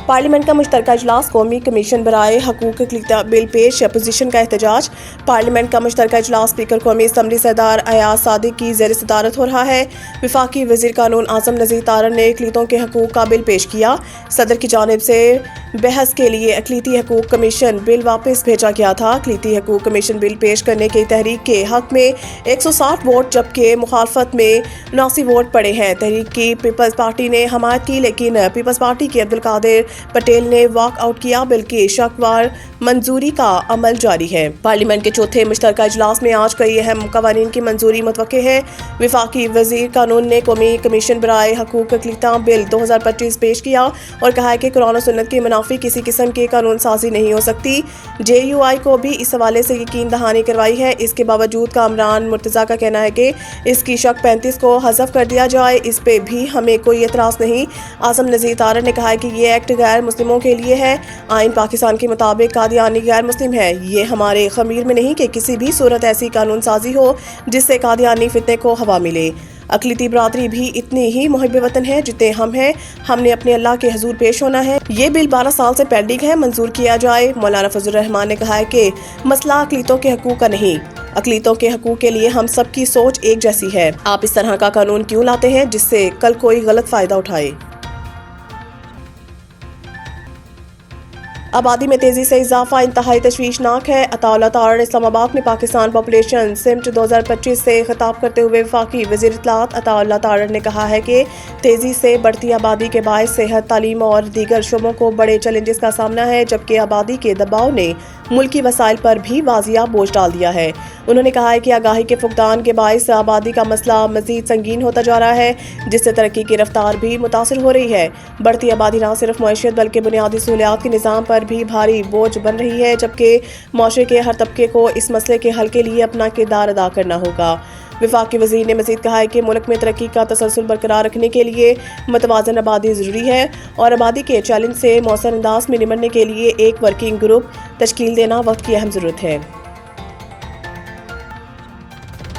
Parliament کا مشترکہ اجلاس قومی کمیشن برائے حقوق اقلیتوں بل پیش اپوزیشن کا احتجاج۔ پارلیمنٹ کا مشترکہ اجلاس اسپیکر قومی اسمبلی سردار ایاز صادق کی زیر صدارت ہو رہا ہے۔ وفاقی وزیر قانون اعظم نذیر تارڑ نے اقلیتوں کے حقوق کا بل پیش کیا۔ صدر کی جانب سے بحث کے لیے اقلیتی حقوق کمیشن بل واپس بھیجا گیا تھا۔ اقلیتی حقوق کمیشن بل پیش کرنے کی تحریک کے حق میں 160 ووٹ جبکہ مخالفت میں 79 ووٹ پڑے ہیں۔ تحریک کی پیپلز پارٹی نے حمایت کی لیکن پیپلز پارٹی کے عبدالقادر پٹیل نے واک آؤٹ کیا۔ بل کی شکوار منظوری کا عمل جاری ہے۔ پارلیمنٹ کے چوتھے مشترکہ اجلاس میں آج کئی اہم قوانین کی منظوری متوقع ہے۔ وفاقی وزیر قانون نے قومی کمیشن برائے حقوق اقلیتوں بل 2025 پیش کیا اور کہا ہے کہ قرآن و سنت کے منافی کسی قسم کی قانون سازی نہیں ہو سکتی۔ JUI کو بھی اس حوالے سے یقین دہانی کروائی ہے۔ اس کے باوجود کامران مرتضیٰ کا کہنا ہے کہ اس کی شق 35 کو حذف کر دیا جائے، اس پہ بھی ہمیں کوئی اعتراض نہیں۔ اعظم نذیر تارڑ نے کہا ہے کہ یہ ایکٹ غیر مسلموں کے لیے ہے۔ آئین پاکستان کے مطابق قادیانی غیر مسلم ہے۔ یہ ہمارے خمیر میں نہیں کہ کسی بھی صورت ایسی قانون سازی ہو جس سے قادیانی فتنے کو ہوا ملے۔ اقلیتی برادری بھی اتنی ہی محب وطن ہے جتنے ہم ہیں۔ ہم نے اپنے اللہ کے حضور پیش ہونا ہے۔ یہ بل 12 سال سے پینڈنگ ہے، منظور کیا جائے۔ مولانا فضل الرحمان نے کہا ہے کہ مسئلہ اقلیتوں کے حقوق کا نہیں، اقلیتوں کے حقوق کے لیے ہم سب کی سوچ ایک جیسی ہے۔ آپ اس طرح کا قانون کیوں لاتے ہیں جس سے کل کوئی غلط فائدہ اٹھائے؟ آبادی میں تیزی سے اضافہ انتہائی تشویشناک ہے۔ عطا اللہ تارڑ اسلام آباد میں پاکستان پاپولیشن سمٹ 2025 سے خطاب کرتے ہوئے وفاقی وزیر اطلاعات عطا اللہ تارڑ نے کہا ہے کہ تیزی سے بڑھتی آبادی کے باعث صحت، تعلیم اور دیگر شعبوں کو بڑے چیلنجز کا سامنا ہے جبکہ آبادی کے دباؤ نے ملکی وسائل پر بھی واضح بوجھ ڈال دیا ہے۔ انہوں نے کہا ہے کہ آگاہی کے فقدان کے باعث آبادی کا مسئلہ مزید سنگین ہوتا جا رہا ہے جس سے ترقی کی رفتار بھی متاثر ہو رہی ہے۔ بڑھتی آبادی نہ صرف معیشت بلکہ بنیادی سہولیات کے نظام پر بھی بھاری بوجھ بن رہی ہے جبکہ معاشرے کے ہر طبقے کو اس مسئلے کے حل کے لیے اپنا کردار ادا کرنا ہوگا۔ وفاقی وزیر نے مزید کہا ہے کہ ملک میں ترقی کا تسلسل برقرار رکھنے کے لیے متوازن آبادی ضروری ہے اور آبادی کے چیلنج سے مؤثر انداز میں نمٹنے کے لیے ایک ورکنگ گروپ تشکیل دینا وقت کی اہم ضرورت ہے۔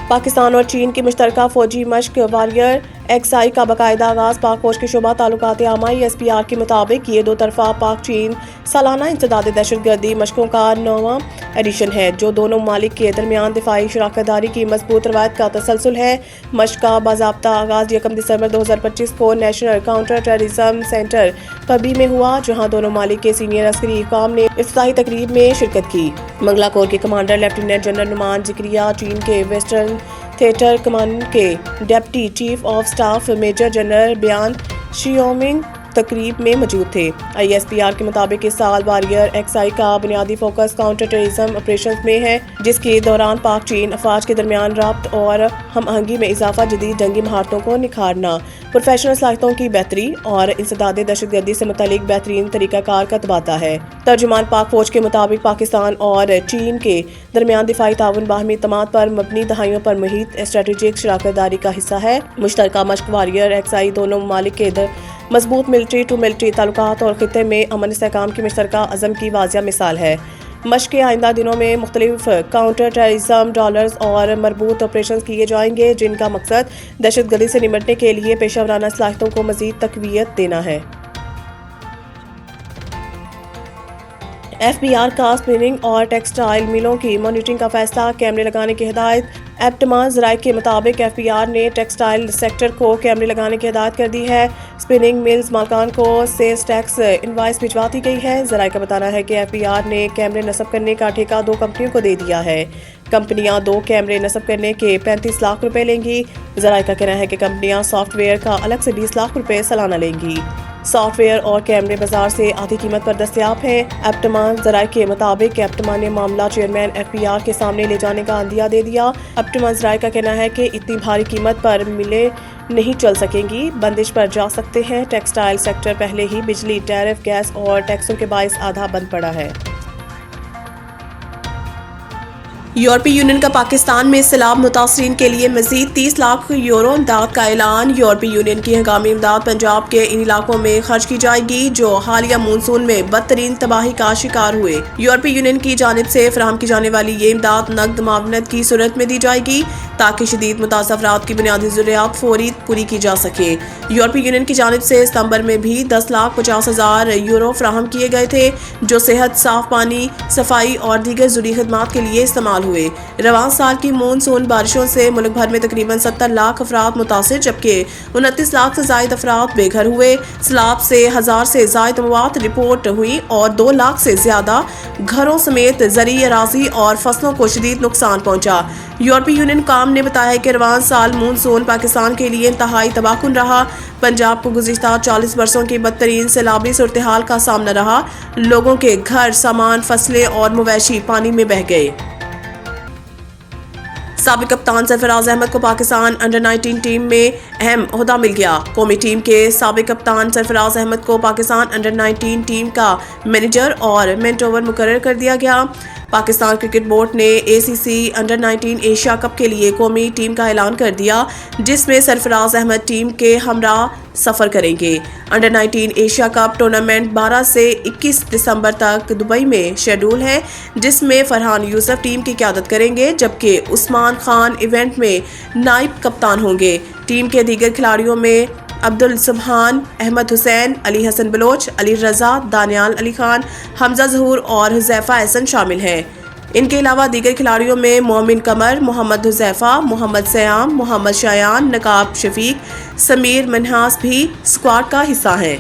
پاکستان اور چین کی مشترکہ فوجی مشق واریر ایکسائی کا باقاعدہ آغاز۔ پاک فوج کے شعبہ تعلقات عامہ SPR کے مطابق یہ دو طرفہ پاک چین سالانہ انسداد دہشت گردی مشقوں کا 9واں ایڈیشن ہے جو دونوں ممالک کے درمیان دفاعی شراکت داری کی مضبوط روایت کا تسلسل ہے۔ مشق کا باضابطہ آغاز 1 دسمبر 2025 کو national counter terrorism centre Pabbi میں ہوا جہاں دونوں ممالک کے سینئر عسکری حکام نے افتتاحی تقریب میں شرکت کی۔ منگلا کور کے commander lieutenant general Nauman Zakaria, چین کے ویسٹرن تھیٹر کمانڈ کے deputy chief of staff major general Bian Shiming تقریب میں موجود تھے۔ ISPR کے مطابق اس سال واریر ایکسائی کا بنیادی فوکس کاؤنٹر ٹیررزم آپریشنز میں ہے جس کے دوران پاک چین افواج کے درمیان ربط اور ہم آہنگی میں اضافہ، جدید جنگی مہارتوں کو نکھارنا، پروفیشنل صلاحیتوں کی بہتری اور انسداد دہشت گردی سے متعلق بہترین طریقہ کار کا تبادلہ ہے۔ ترجمان پاک فوج کے مطابق پاکستان اور چین کے درمیان دفاعی تعاون باہمی اعتماد پر مبنی دہائیوں پر محیط اسٹریٹجک شراکت داری کا حصہ ہے۔ مشترکہ مشق واریر ایکسائی دونوں ممالک کے مضبوط ملٹری ٹو ملٹری تعلقات اور خطے میں امن استحکام کی مشترکہ عزم کی واضح مثال ہے۔ مشق کے آئندہ دنوں میں مختلف کاؤنٹر ٹیررزم ڈرلز اور مربوط آپریشنز کیے جائیں گے جن کا مقصد دہشت گردی سے نمٹنے کے لیے پیشہ ورانہ صلاحیتوں کو مزید تقویت دینا ہے۔ FBR کا اسپننگ اور ٹیکسٹائل ملوں کی مانیٹرنگ کا فیصلہ، کیمرے لگانے کی ہدایت۔ ایپٹما ذرائع کے مطابق FBR نے ٹیکسٹائل سیکٹر کو کیمرے لگانے کی ہدایت کر دی ہے۔ اسپننگ ملز مالکان کو سیلز ٹیکس انوائس بھجوا دی گئی ہے۔ ذرائع کا بتانا ہے کہ FBR نے کیمرے نصب کرنے کا ٹھیکہ 2 کمپنیوں کو دے دیا ہے۔ کمپنیاں 2 کیمرے نصب کرنے کے 35 لاکھ روپے لیں گی۔ ذرائع کا کہنا ہے کہ کمپنیاں سافٹ ویئر کا الگ سے 20 لاکھ روپے سالانہ لیں گی۔ سافٹ ویئر اور کیمرے بازار سے آدھی قیمت پر دستیاب ہیں۔ ایپٹما ذرائع کے مطابق ایپٹما نے معاملہ چیئرمین FBR کے سامنے لے جانے کا عندیہ دے دیا۔ ایپٹما ذرائع کا کہنا ہے کہ اتنی بھاری قیمت پر ملیں نہیں چل سکیں گی، بندش پر جا سکتے ہیں۔ ٹیکسٹائل سیکٹر پہلے ہی بجلی، ٹیرف، گیس اور ٹیکسوں کے باعث آدھا بند پڑا ہے۔ یورپی یونین کا پاکستان میں سیلاب متاثرین کے لیے مزید 30 لاکھ یورو امداد کا اعلان۔ یورپی یونین کی ہنگامی امداد پنجاب کے ان علاقوں میں خرچ کی جائے گی جو حالیہ مونسون میں بدترین تباہی کا شکار ہوئے۔ یورپی یونین کی جانب سے فراہم کی جانے والی یہ امداد نقد معاونت کی صورت میں دی جائے گی تاکہ شدید متاثرہ افراد کی بنیادی ضروریات فوری پوری کی جا سکے۔ یورپی یونین کی جانب سے ستمبر میں بھی 10,50,000 یورو فراہم کیے گئے تھے جو صحت، صاف پانی، صفائی اور دیگر ضروری خدمات کے لیے استعمال ہوئے۔ رواں سال کی مونسون بارشوں سے ملک بھر میں تقریباً 70 لاکھ افراد متاثر جبکہ 29 لاکھ سے زائد افراد بے گھر ہوئے۔ سیلاب سے 1000 سے زائد اموات رپورٹ ہوئی اور 2 لاکھ سے زیادہ گھروں سمیت زرعی اراضی اور فصلوں کو شدید نقصان پہنچا۔ یورپی یونین کام نے بتایا کہ رواں سال مونسون پاکستان کے لیے انتہائی تباہ کن رہا۔ پنجاب کو گزشتہ 40 برسوں کی بدترین سیلابی صورتحال کا سامنا رہا۔ لوگوں کے گھر، سامان، فصلیں اور مویشی پانی میں بہہ گئے۔ سابق کپتان سرفراز احمد کو پاکستان انڈر-19 ٹیم میں اہم عہدہ مل گیا۔ قومی ٹیم کے سابق کپتان سرفراز احمد کو پاکستان انڈر-19 ٹیم کا مینیجر اور مینٹور مقرر کر دیا گیا۔ پاکستان کرکٹ بورڈ نے ACC انڈر-19 ایشیا کپ کے لیے قومی ٹیم کا اعلان کر دیا جس میں سرفراز احمد ٹیم کے ہمراہ سفر کریں گے۔ انڈر-19 ایشیا کپ ٹورنامنٹ 12 سے 21 دسمبر تک دبئی میں شیڈول ہے جس میں فرحان یوسف ٹیم کی قیادت کریں گے جبکہ عثمان خان ایونٹ میں نائب کپتان ہوں گے۔ ٹیم کے دیگر کھلاڑیوں میں عبدالسبحان، احمد حسین، علی حسن بلوچ، علی رضا، دانیال علی خان، حمزہ ظہور اور حذیفہ احسن شامل ہیں۔ ان کے علاوہ دیگر کھلاڑیوں میں مومن قمر، محمد حذیفہ، محمد سیام، محمد شایان، نقاب شفیق، سمیر منہاس بھی اسکواڈ کا حصہ ہیں۔